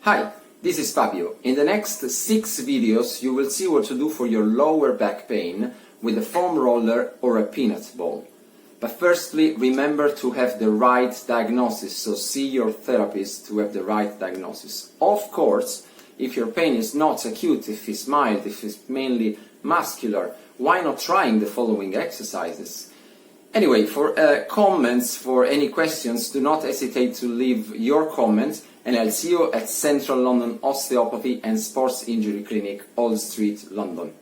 Hi, this is Fabio. In the next 6 videos you will see what to do for your lower back pain with a foam roller or a peanut ball. But firstly, remember to have the right diagnosis, so see your therapist to have the right diagnosis. Of course, if your pain is not acute, if it's mild, if it's mainly muscular, why not trying the following exercises? Anyway, for comments, for any questions, do not hesitate to leave your comments, and I'll see you at Central London Osteopathy and Sports Injury Clinic, Old Street, London.